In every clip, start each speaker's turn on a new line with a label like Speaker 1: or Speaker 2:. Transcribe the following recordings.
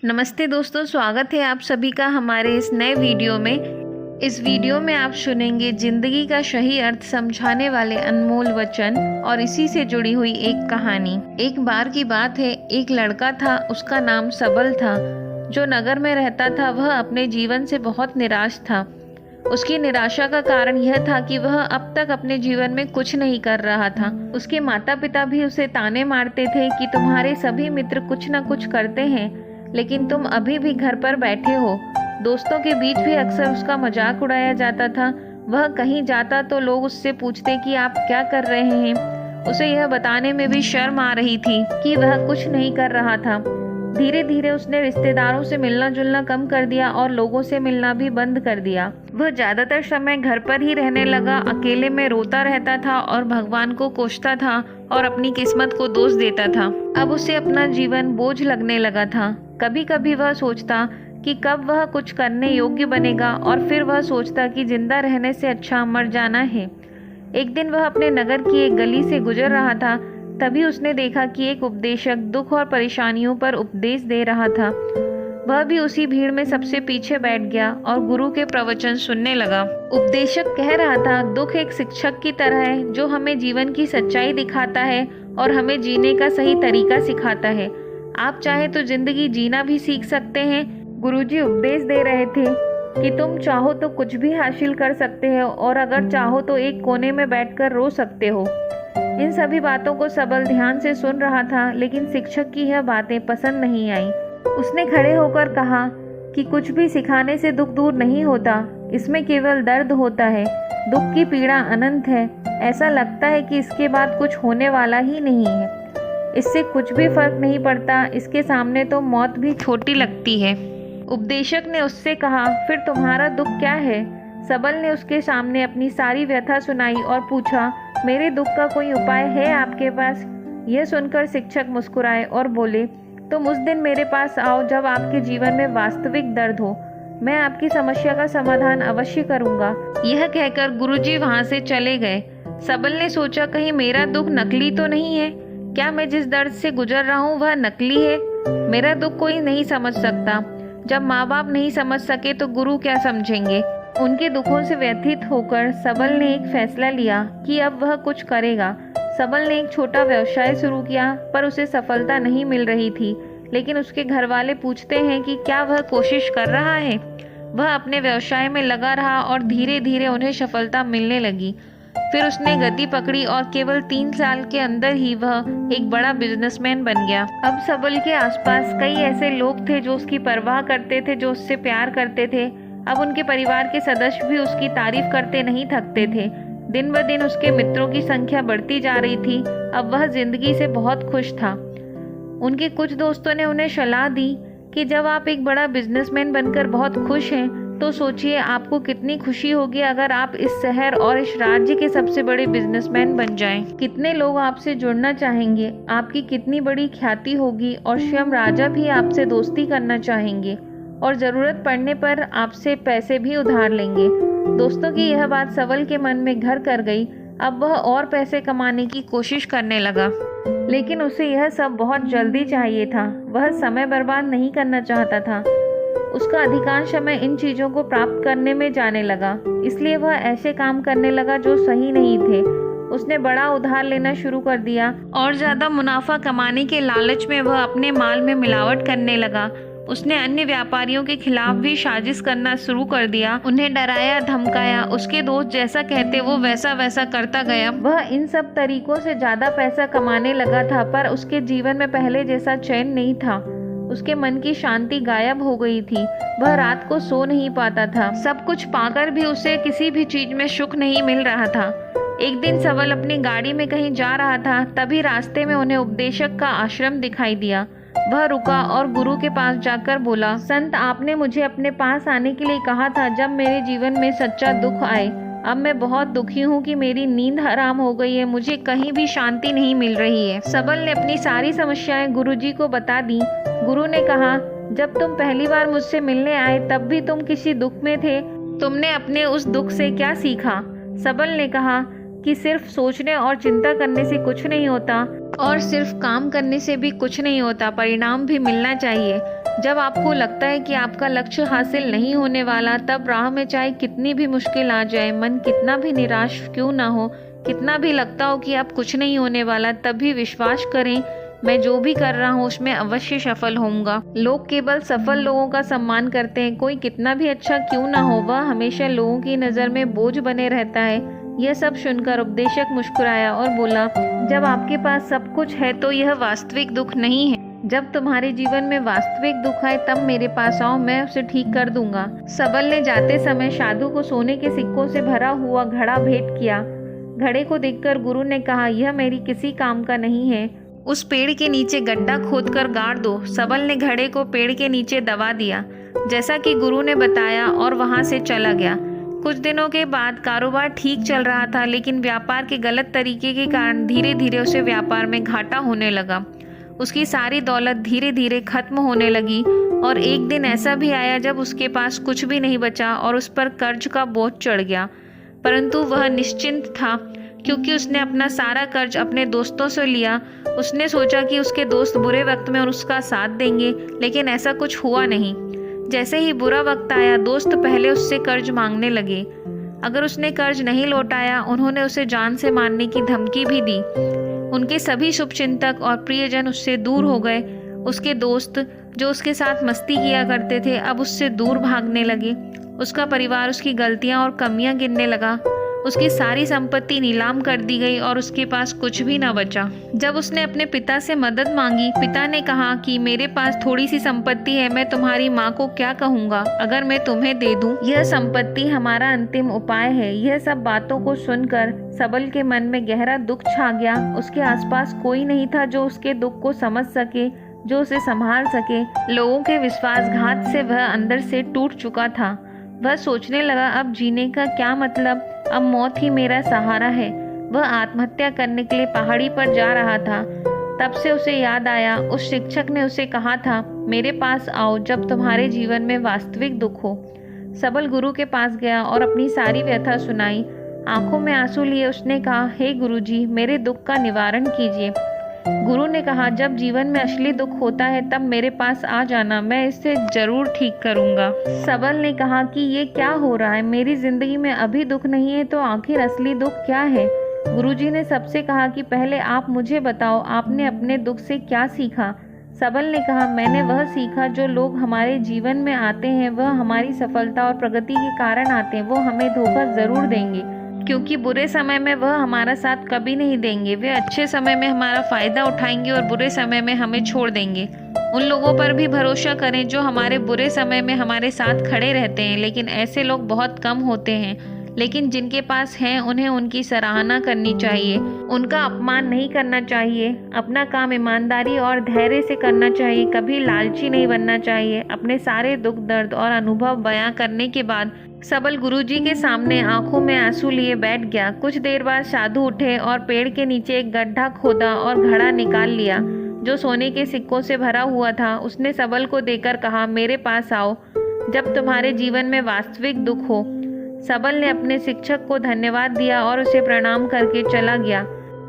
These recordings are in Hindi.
Speaker 1: नमस्ते दोस्तों, स्वागत है आप सभी का हमारे इस नए वीडियो में। इस वीडियो में आप सुनेंगे जिंदगी का सही अर्थ समझाने वाले अनमोल वचन और इसी से जुड़ी हुई एक कहानी। एक बार की बात है, एक लड़का था, उसका नाम सबल था। जो नगर में रहता था वह अपने जीवन से बहुत निराश था। उसकी निराशा का कारण यह था कि वह अब तक अपने जीवन में कुछ नहीं कर रहा था। उसके माता पिता भी उसे ताने मारते थे कि तुम्हारे सभी मित्र कुछ न कुछ करते हैं, लेकिन तुम अभी भी घर पर बैठे हो। दोस्तों के बीच भी अक्सर उसका मजाक उड़ाया जाता था। वह कहीं जाता तो लोग उससे पूछते कि आप क्या कर रहे हैं। उसे यह बताने में भी शर्म आ रही थी कि वह कुछ नहीं कर रहा था। धीरे धीरे उसने रिश्तेदारों से मिलना जुलना कम कर दिया और लोगों से मिलना भी बंद कर दिया। वह ज्यादातर समय घर पर ही रहने लगा, अकेले में रोता रहता था और भगवान को कोसता था और अपनी किस्मत को दोष देता था। अब उसे अपना जीवन बोझ लगने लगा था। कभी कभी वह सोचता कि कब वह कुछ करने योग्य बनेगा और फिर वह सोचता कि जिंदा रहने से अच्छा मर जाना है। एक दिन वह अपने नगर की एक गली से गुजर रहा था। तभी उसने देखा कि एक उपदेशक दुख और परेशानियों पर उपदेश दे रहा था। वह भी उसी भीड़ में सबसे पीछे बैठ गया और गुरु के प्रवचन सुनने लगा। उपदेशक कह रहा था, दुख एक शिक्षक की तरह है जो हमें जीवन की सच्चाई दिखाता है और हमें जीने का सही तरीका सिखाता है। आप चाहे तो जिंदगी जीना भी सीख सकते हैं। गुरुजी उपदेश दे रहे थे कि तुम चाहो तो कुछ भी हासिल कर सकते हो और अगर चाहो तो एक कोने में बैठकर रो सकते हो। इन सभी बातों को सबल ध्यान से सुन रहा था, लेकिन शिक्षक की यह बातें पसंद नहीं आई। उसने खड़े होकर कहा कि कुछ भी सिखाने से दुख दूर नहीं होता, इसमें केवल दर्द होता है। दुख की पीड़ा अनंत है। ऐसा लगता है कि इसके बाद कुछ होने वाला ही नहीं है। इससे कुछ भी फर्क नहीं पड़ता, इसके सामने तो मौत भी छोटी लगती है। उपदेशक ने उससे कहा, फिर तुम्हारा दुख क्या है? सबल ने उसके सामने अपनी सारी व्यथा सुनाई और पूछा, मेरे दुख का कोई उपाय है आपके पास? यह सुनकर शिक्षक मुस्कुराए और बोले, तुम उस दिन मेरे पास आओ जब आपके जीवन में वास्तविक दर्द हो। मैं आपकी समस्या का समाधान अवश्य करूंगा। यह कहकर गुरुजी वहां से चले गए। सबल ने सोचा, कहीं मेरा दुख नकली तो नहीं है? क्या मैं जिस दर्द से गुजर रहा हूँ वह नकली है? मेरा दुख कोई नहीं समझ सकता। जब माँ बाप नहीं समझ सके तो गुरु क्या समझेंगे? उनके दुखों से व्यथित होकर सबल ने एक फैसला लिया कि अब वह कुछ करेगा। सबल ने एक छोटा व्यवसाय शुरू किया, पर उसे सफलता नहीं मिल रही थी। लेकिन उसके घर वाले पूछते हैं कि क्या वह कोशिश कर रहा है। वह अपने व्यवसाय में लगा रहा और धीरे धीरे उन्हें सफलता मिलने लगी। फिर उसने गति पकड़ी और केवल 3 साल के अंदर ही वह एक बड़ा बिजनेसमैन बन गया। अब सबल के आसपास कई ऐसे लोग थे जो उसकी परवाह करते थे, जो उससे प्यार करते थे। अब उनके परिवार के सदस्य भी उसकी तारीफ करते नहीं थकते थे। दिन ब दिन उसके मित्रों की संख्या बढ़ती जा रही थी। अब वह जिंदगी से बहुत खुश था। उनके कुछ दोस्तों ने उन्हें सलाह दी कि जब आप एक बड़ा बिजनेसमैन बनकर बहुत खुश हैं, तो सोचिए आपको कितनी खुशी होगी अगर आप इस शहर और इस राज्य के सबसे बड़े बिजनेसमैन बन जाएं। कितने लोग आपसे जुड़ना चाहेंगे, आपकी कितनी बड़ी ख्याति होगी और स्वयं राजा भी आपसे दोस्ती करना चाहेंगे और ज़रूरत पड़ने पर आपसे पैसे भी उधार लेंगे। दोस्तों की यह बात सबल के मन में घर कर गई। अब वह और पैसे कमाने की कोशिश करने लगा, लेकिन उसे यह सब बहुत जल्दी चाहिए था। वह समय बर्बाद नहीं करना चाहता था। उसका अधिकांश समय इन चीज़ों को प्राप्त करने में जाने लगा, इसलिए वह ऐसे काम करने लगा जो सही नहीं थे। उसने बड़ा उधार लेना शुरू कर दिया और ज़्यादा मुनाफा कमाने के लालच में वह अपने माल में मिलावट करने लगा। उसने अन्य व्यापारियों के खिलाफ भी साजिश करना शुरू कर दिया, उन्हें डराया धमकाया। उसके दोस्त जैसा कहते वो वैसा वैसा करता गया। वह इन सब तरीकों से ज़्यादा पैसा कमाने लगा था, पर उसके जीवन में पहले जैसा चैन नहीं था। उसके मन की शांति गायब हो गई थी। वह रात को सो नहीं पाता था। सब कुछ पाकर भी उसे किसी भी चीज में सुख नहीं मिल रहा था। एक दिन सबल अपनी गाड़ी में कहीं जा रहा था, तभी रास्ते में उन्हें उपदेशक का आश्रम दिखाई दिया। वह रुका और गुरु के पास जाकर बोला, संत, आपने मुझे अपने पास आने के लिए कहा था जब मेरे जीवन में सच्चा दुख आए। अब मैं बहुत दुखी हूँ कि मेरी नींद हराम हो गई है, मुझे कहीं भी शांति नहीं मिल रही है। सबल ने अपनी सारी समस्याएं गुरुजी को बता दी। गुरु ने कहा, जब तुम पहली बार मुझसे मिलने आए तब भी तुम किसी दुख में थे। तुमने अपने उस दुख से क्या सीखा? सबल ने कहा कि सिर्फ सोचने और चिंता करने से कुछ नहीं होता और सिर्फ काम करने से भी कुछ नहीं होता, परिणाम भी मिलना चाहिए। जब आपको लगता है कि आपका लक्ष्य हासिल नहीं होने वाला, तब राह में चाहे कितनी भी मुश्किल आ जाए, मन कितना भी निराश क्यों ना हो, कितना भी लगता हो कि अब कुछ नहीं होने वाला, तब भी विश्वास करें, मैं जो भी कर रहा हूँ उसमें अवश्य सफल होऊंगा। लोग केवल सफल लोगों का सम्मान करते हैं। कोई कितना भी अच्छा क्यों ना हो, वह हमेशा लोगों की नज़र में बोझ बने रहता है। यह सब सुनकर उपदेशक मुस्कुराया और बोला, जब आपके पास सब कुछ है तो यह वास्तविक दुख नहीं है। जब तुम्हारे जीवन में वास्तविक दुख आए तब मेरे पास आओ, मैं उसे ठीक कर दूंगा। सबल ने जाते समय साधु को सोने के सिक्कों से भरा हुआ घड़ा भेंट किया। घड़े को देखकर गुरु ने कहा, यह मेरी किसी काम का नहीं है, उस पेड़ के नीचे गड्ढा खोदकर गाड़ दो। सबल ने घड़े को पेड़ के नीचे दबा दिया, जैसा कि गुरु ने बताया, और वहां से चला गया। कुछ दिनों के बाद कारोबार ठीक चल रहा था, लेकिन व्यापार के गलत तरीके के कारण धीरे धीरे उसे व्यापार में घाटा होने लगा। उसकी सारी दौलत धीरे धीरे खत्म होने लगी और एक दिन ऐसा भी आया जब उसके पास कुछ भी नहीं बचा और उस पर कर्ज का बोझ चढ़ गया। परंतु वह निश्चिंत था, क्योंकि उसने अपना सारा कर्ज अपने दोस्तों से लिया। उसने सोचा कि उसके दोस्त बुरे वक्त में उसका साथ देंगे, लेकिन ऐसा कुछ हुआ नहीं। जैसे ही बुरा वक्त आया, दोस्त पहले उससे कर्ज मांगने लगे। अगर उसने कर्ज नहीं लौटाया, उन्होंने उसे जान से मारने की धमकी भी दी। उनके सभी शुभचिंतक और प्रियजन उससे दूर हो गए। उसके दोस्त जो उसके साथ मस्ती किया करते थे, अब उससे दूर भागने लगे। उसका परिवार उसकी गलतियां और कमियां गिनने लगा। उसकी सारी संपत्ति नीलाम कर दी गई और उसके पास कुछ भी न बचा। जब उसने अपने पिता से मदद मांगी, पिता ने कहा कि मेरे पास थोड़ी सी संपत्ति है, मैं तुम्हारी माँ को क्या कहूँगा अगर मैं तुम्हें दे दूँ। यह संपत्ति हमारा अंतिम उपाय है। यह सब बातों को सुनकर सबल के मन में गहरा दुख छा गया। उसके आसपास कोई नहीं था जो उसके दुख को समझ सके, जो उसे संभाल सके। लोगों के विश्वासघात से वह अंदर से टूट चुका था। वह सोचने लगा, अब जीने का क्या मतलब, अब मौत ही मेरा सहारा है। वह आत्महत्या करने के लिए पहाड़ी पर जा रहा था। तब से उसे याद आया, उस शिक्षक ने उसे कहा था, मेरे पास आओ जब तुम्हारे जीवन में वास्तविक दुख हो। सबल गुरु के पास गया और अपनी सारी व्यथा सुनाई। आंखों में आंसू लिए उसने कहा, हे गुरुजी, मेरे दुख का निवारण कीजिए। गुरु ने कहा, जब जीवन में असली दुख होता है तब मेरे पास आ जाना, मैं इसे जरूर ठीक करूंगा। सबल ने कहा कि ये क्या हो रहा है, मेरी जिंदगी में अभी दुख नहीं है तो आखिर असली दुख क्या है। गुरुजी ने सबसे कहा कि पहले आप मुझे बताओ, आपने अपने दुख से क्या सीखा। सबल ने कहा, मैंने वह सीखा जो लोग हमारे जीवन में आते हैं वह हमारी सफलता और प्रगति के कारण आते हैं। वो हमें धोखा जरूर देंगे, क्योंकि बुरे समय में वह हमारा साथ कभी नहीं देंगे। वे अच्छे समय में हमारा फायदा उठाएंगे और बुरे समय में हमें छोड़ देंगे। उन लोगों पर भी भरोसा करें जो हमारे बुरे समय में हमारे साथ खड़े रहते हैं, लेकिन ऐसे लोग बहुत कम होते हैं। लेकिन जिनके पास हैं उन्हें उनकी सराहना करनी चाहिए, उनका अपमान नहीं करना चाहिए। अपना काम ईमानदारी और धैर्य से करना चाहिए, कभी लालची नहीं बनना चाहिए। अपने सारे दुख दर्द और अनुभव बयां करने के बाद सबल गुरुजी के सामने आंखों में आंसू लिए बैठ गया। कुछ देर बाद साधु उठे और पेड़ के नीचे एक गड्ढा खोदा और घड़ा निकाल लिया जो सोने के सिक्कों से भरा हुआ था। उसने सबल को देकर कहा, मेरे पास आओ जब तुम्हारे जीवन में वास्तविक दुख हो। सबल ने अपने शिक्षक को धन्यवाद दिया और उसे प्रणाम करके चला गया।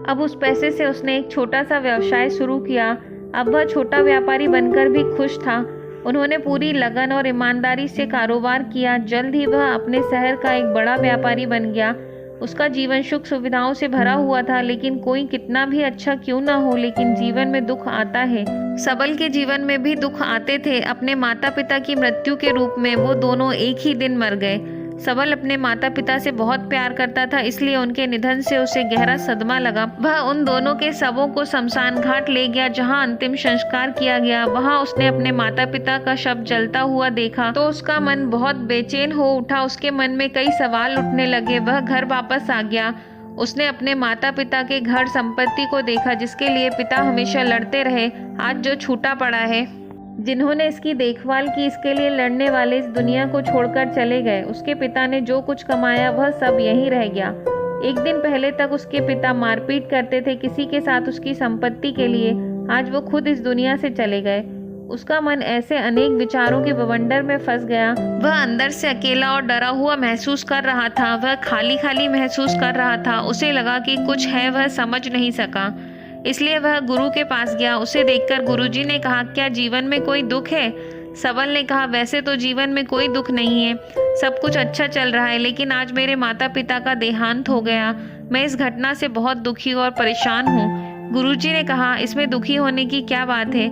Speaker 1: अब उस पैसे से उसने एक छोटा सा व्यवसाय शुरू किया। अब वह छोटा व्यापारी बनकर भी खुश था। उन्होंने पूरी लगन और ईमानदारी से कारोबार किया। जल्द ही वह अपने शहर का एक बड़ा व्यापारी बन गया। उसका जीवन सुख सुविधाओं से भरा हुआ था, लेकिन कोई कितना भी अच्छा क्यों ना हो, लेकिन जीवन में दुख आता है। सबल के जीवन में भी दुख आते थे। अपने माता पिता की मृत्यु के रूप में वो दोनों एक ही दिन मर गए। सबल अपने माता पिता से बहुत प्यार करता था, इसलिए उनके निधन से उसे गहरा सदमा लगा। वह उन दोनों के शवों को शमशान घाट ले गया, जहां अंतिम संस्कार किया गया। वहां उसने अपने माता पिता का शव जलता हुआ देखा तो उसका मन बहुत बेचैन हो उठा। उसके मन में कई सवाल उठने लगे। वह घर वापस आ गया। उसने अपने माता पिता के घर संपत्ति को देखा, जिसके लिए पिता हमेशा लड़ते रहे, आज जो छूटा पड़ा है। जिन्होंने इसकी देखभाल की, इसके लिए लड़ने वाले इस दुनिया को छोड़कर चले गए। उसके पिता ने जो कुछ कमाया वह सब यहीं रह गया। एक दिन पहले तक उसके पिता मारपीट करते थे किसी के साथ उसकी संपत्ति के लिए। आज वो खुद इस दुनिया से चले गए। उसका मन ऐसे अनेक विचारों के बवंडर में फंस गया। वह अंदर से अकेला और डरा हुआ महसूस कर रहा था। वह खाली खाली महसूस कर रहा था। उसे लगा कि कुछ है, वह समझ नहीं सका। इसलिए वह गुरु के पास गया। उसे देखकर गुरुजी ने कहा, क्या जीवन में कोई दुख है? सबल ने कहा, वैसे तो जीवन में कोई दुख नहीं है, सब कुछ अच्छा चल रहा है, लेकिन आज मेरे माता पिता का देहांत हो गया। मैं इस घटना से बहुत दुखी और परेशान हूँ। गुरुजी ने कहा, इसमें दुखी होने की क्या बात है?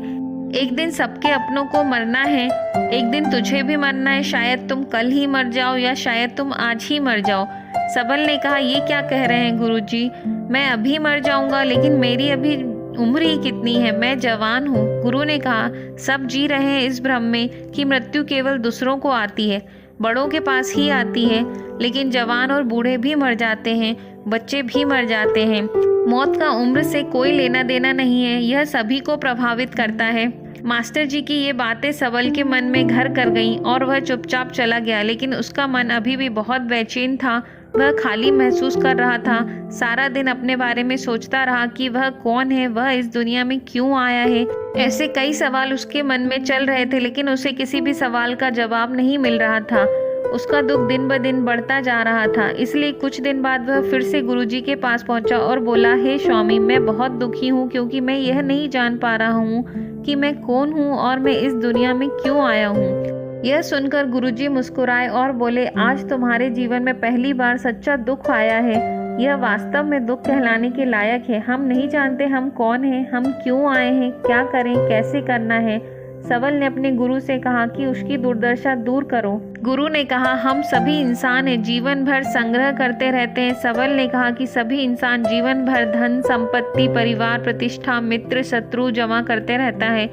Speaker 1: एक दिन सबके अपनों को मरना है, एक दिन तुझे भी मरना है। शायद तुम कल ही मर जाओ या शायद तुम आज ही मर जाओ। सबल ने कहा, ये क्या कह रहे हैं गुरुजी? मैं अभी मर जाऊंगा, लेकिन मेरी अभी उम्र ही कितनी है, मैं जवान हूँ। गुरु ने कहा, सब जी रहे हैं इस भ्रम में कि मृत्यु केवल दूसरों को आती है, बड़ों के पास ही आती है, लेकिन जवान और बूढ़े भी मर जाते हैं, बच्चे भी मर जाते हैं। मौत का उम्र से कोई लेना देना नहीं है, यह सभी को प्रभावित करता है। मास्टर जी की ये बातें सबल के मन में घर कर गईं और वह चुपचाप चला गया, लेकिन उसका मन अभी भी बहुत बेचैन था। वह खाली महसूस कर रहा था। सारा दिन अपने बारे में सोचता रहा कि वह कौन है, वह इस दुनिया में क्यों आया है। ऐसे कई सवाल उसके मन में चल रहे थे, लेकिन उसे किसी भी सवाल का जवाब नहीं मिल रहा था। उसका दुख दिन ब दिन बढ़ता जा रहा था। इसलिए कुछ दिन बाद वह फिर से गुरुजी के पास पहुंचा और बोला, हे स्वामी, मैं बहुत दुखी हूँ क्योंकि मैं यह नहीं जान पा रहा हूँ कि मैं कौन हूँ और मैं इस दुनिया में क्यों आया हूँ। यह सुनकर गुरुजी मुस्कुराए और बोले, आज तुम्हारे जीवन में पहली बार सच्चा दुख आया है। यह वास्तव में दुख कहलाने के लायक है। हम नहीं जानते हम कौन हैं, हम क्यों आए हैं, क्या करें, कैसे करना है। सबल ने अपने गुरु से कहा कि उसकी दुर्दशा दूर करो। गुरु ने कहा, हम सभी इंसान हैं, जीवन भर संग्रह करते रहते हैं। सबल ने कहा कि सभी इंसान जीवन भर धन, संपत्ति, परिवार, प्रतिष्ठा, मित्र, शत्रु जमा करते रहता है।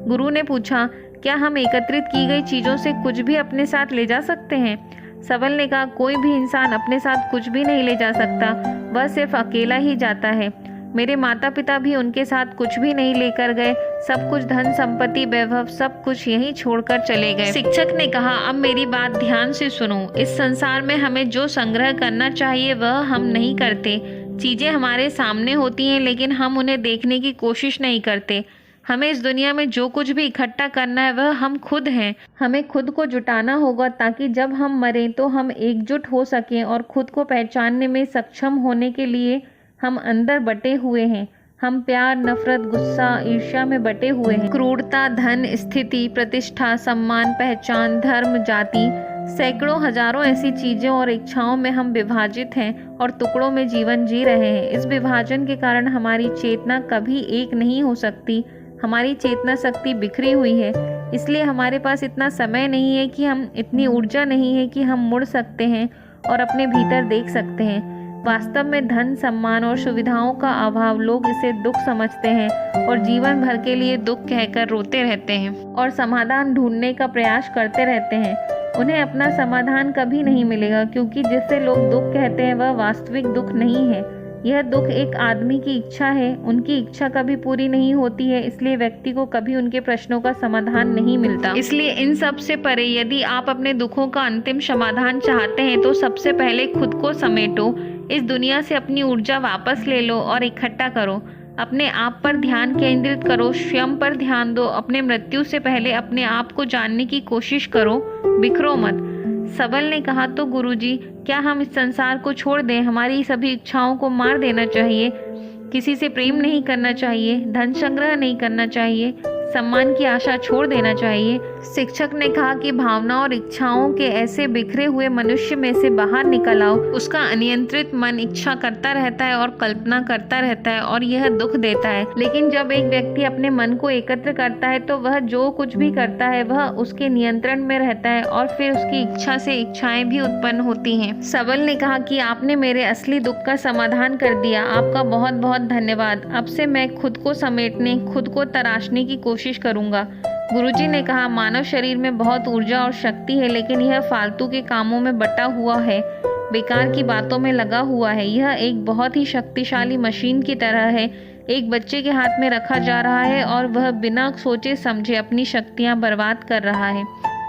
Speaker 1: गुरु ने पूछा, क्या हम एकत्रित की गई चीजों से कुछ भी अपने साथ ले जा सकते हैं? सबल ने कहा, कोई भी इंसान अपने साथ कुछ भी नहीं ले जा सकता, वह सिर्फ अकेला ही जाता है। मेरे माता पिता भी उनके साथ कुछ भी नहीं लेकर गए, सब कुछ धन, संपत्ति, वैभव सब कुछ यहीं छोड़कर चले गए। शिक्षक ने कहा, अब मेरी बात ध्यान से सुनो। इस संसार में हमें जो संग्रह करना चाहिए वह हम नहीं करते। चीजें हमारे सामने होती हैं, लेकिन हम उन्हें देखने की कोशिश नहीं करते। हमें इस दुनिया में जो कुछ भी इकट्ठा करना है वह हम खुद हैं। हमें खुद को जुटाना होगा ताकि जब हम मरें तो हम एकजुट हो सकें और खुद को पहचानने में सक्षम होने के लिए हम अंदर बटे हुए हैं। हम प्यार, नफरत, गुस्सा, ईर्ष्या में बटे हुए हैं। क्रूरता, धन, स्थिति, प्रतिष्ठा, सम्मान, पहचान, धर्म, जाति, सैकड़ों हजारों ऐसी चीजों और इच्छाओं में हम विभाजित हैं और टुकड़ों में जीवन जी रहे हैं। इस विभाजन के कारण हमारी चेतना कभी एक नहीं हो सकती। हमारी चेतना शक्ति बिखरी हुई है, इसलिए हमारे पास इतना समय नहीं है कि हम इतनी ऊर्जा नहीं है कि हम मुड़ सकते हैं और अपने भीतर देख सकते हैं। वास्तव में धन, सम्मान और सुविधाओं का अभाव, लोग इसे दुख समझते हैं और जीवन भर के लिए दुख कहकर रोते रहते हैं और समाधान ढूंढने का प्रयास करते रहते हैं। उन्हें अपना समाधान कभी नहीं मिलेगा, क्योंकि जिसे लोग दुख कहते हैं वह वास्तविक दुख नहीं है। यह दुख एक आदमी की इच्छा है, उनकी इच्छा कभी पूरी नहीं होती है, इसलिए व्यक्ति को कभी उनके प्रश्नों का समाधान नहीं मिलता। इसलिए इन सब से परे यदि आप अपने दुखों का अंतिम समाधान चाहते हैं तो सबसे पहले खुद को समेटो। इस दुनिया से अपनी ऊर्जा वापस ले लो और इकट्ठा करो। अपने आप पर ध्यान केंद्रित करो, स्वयं पर ध्यान दो। अपने मृत्यु से पहले अपने आप को जानने की कोशिश करो, बिखरो मत। सबल ने कहा, तो गुरुजी, क्या हम इस संसार को छोड़ दें? हमारी सभी इच्छाओं को मार देना चाहिए, किसी से प्रेम नहीं करना चाहिए, धन संग्रह नहीं करना चाहिए, सम्मान की आशा छोड़ देना चाहिए। शिक्षक ने कहा कि भावना और इच्छाओं के ऐसे बिखरे हुए मनुष्य में से बाहर निकल आओ। उसका अनियंत्रित मन इच्छा करता रहता है और कल्पना करता रहता है और यह दुख देता है। लेकिन जब एक व्यक्ति अपने मन को एकत्र करता है तो वह जो कुछ भी करता है वह उसके नियंत्रण में रहता है और फिर उसकी इच्छा से इच्छाएं भी उत्पन्न होती हैं। सबल ने कहा कि आपने मेरे असली दुख का समाधान कर दिया, आपका बहुत बहुत धन्यवाद। अब से मैं खुद को समेटने, खुद को तराशने की कोशिश करूंगा। गुरुजी ने कहा, मानव शरीर में बहुत ऊर्जा और शक्ति है, लेकिन यह फालतू के कामों में बटा हुआ है, बेकार की बातों में लगा हुआ है। यह एक बहुत ही शक्तिशाली मशीन की तरह है, एक बच्चे के हाथ में रखा जा रहा है और वह बिना सोचे समझे अपनी शक्तियां बर्बाद कर रहा है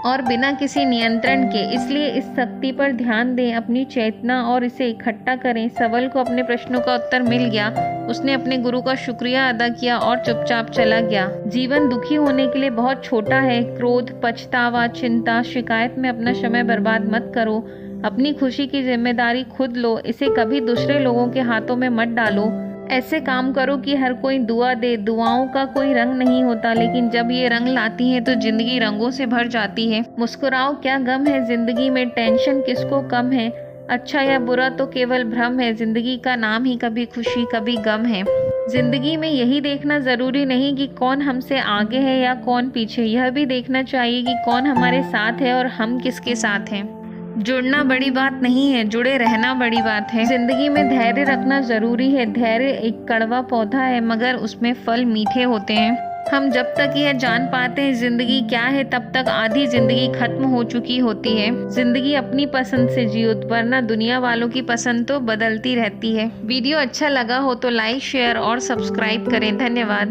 Speaker 1: और बिना किसी नियंत्रण के। इसलिए इस शक्ति पर ध्यान दें, अपनी चेतना और इसे इकट्ठा करें। सबल को अपने प्रश्नों का उत्तर मिल गया। उसने अपने गुरु का शुक्रिया अदा किया और चुपचाप चला गया। जीवन दुखी होने के लिए बहुत छोटा है। क्रोध, पछतावा, चिंता, शिकायत में अपना समय बर्बाद मत करो। अपनी खुशी की जिम्मेदारी खुद लो, इसे कभी दूसरे लोगों के हाथों में मत डालो। ऐसे काम करो कि हर कोई दुआ दे। दुआओं का कोई रंग नहीं होता, लेकिन जब ये रंग लाती हैं तो जिंदगी रंगों से भर जाती है। मुस्कुराओ, क्या गम है जिंदगी में, टेंशन किसको कम है। अच्छा या बुरा तो केवल भ्रम है, जिंदगी का नाम ही कभी खुशी कभी गम है। जिंदगी में यही देखना जरूरी नहीं कि कौन हमसे आगे है या कौन पीछे, यह भी देखना चाहिए कि कौन हमारे साथ है और हम किसके साथ हैं। जुड़ना बड़ी बात नहीं है, जुड़े रहना बड़ी बात है। जिंदगी में धैर्य रखना जरूरी है। धैर्य एक कड़वा पौधा है, मगर उसमें फल मीठे होते हैं। हम जब तक यह जान पाते हैं जिंदगी क्या है, तब तक आधी जिंदगी खत्म हो चुकी होती है। जिंदगी अपनी पसंद से जियो, वरना दुनिया वालों की पसंद तो बदलती रहती है। वीडियो अच्छा लगा हो तो लाइक, शेयर और सब्सक्राइब करें। धन्यवाद।